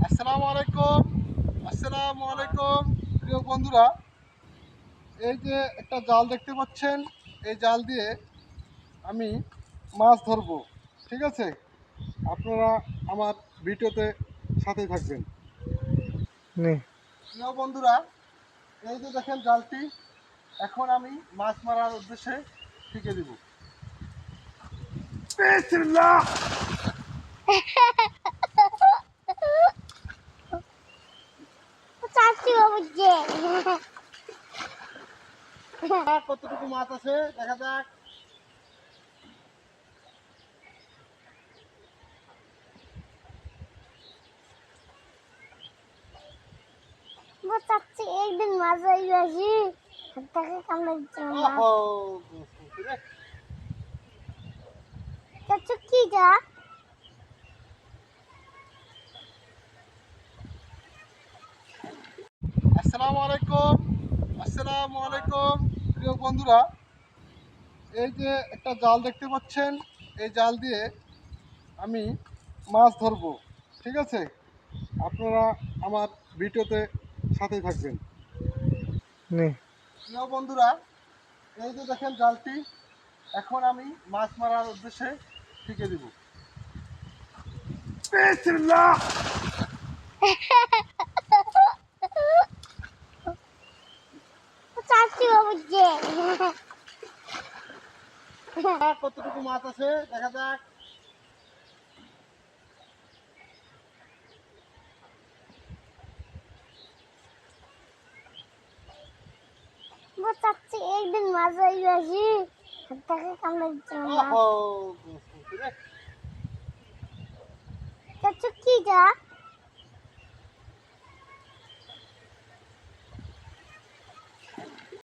আসসালামু আলাইকুম। আসসালামু আলাইকুম প্রিয় বন্ধুরা, এই যে একটা জাল দেখতে পাচ্ছেন, এই জাল দিয়ে আমি মাছ ধরবো। ঠিক আছে, আপনারা আমার ভিডিওতে সাথেই থাকবেন। প্রিয় বন্ধুরা, এই যে দেখেন জালটি, এখন আমি মাছ মারার উদ্দেশ্যে টিকে দিব। বিসমিল্লাহ। কতটুকু মাছ আছে দেখা যাক। চাচ্ছি একদিন মাছ আসি তাকে কামড়াচ্ছে চাচ্ছু কি যা আসসালামু আলাইকুম। আসসালামু আলাইকুম প্রিয় বন্ধুরা, এই যে একটা জাল দেখতে পাচ্ছেন, এই জাল দিয়ে আমি মাছ ধরবো। ঠিক আছে, আপনারা আমার ভিডিওতে সাথেই থাকবেন। প্রিয় বন্ধুরা, এই যে দেখেন জালটি, এখন আমি মাছ মারার উদ্দেশ্যে টিকে দিব। বিসমিল্লাহ। চাচ্ছি বুঝছে কতটুকু মাছ আছে দেখা যাক। চাচ্ছি একদিন মাছ আসি তাকে কামড়াচ্ছে চাচ্ছু কি যা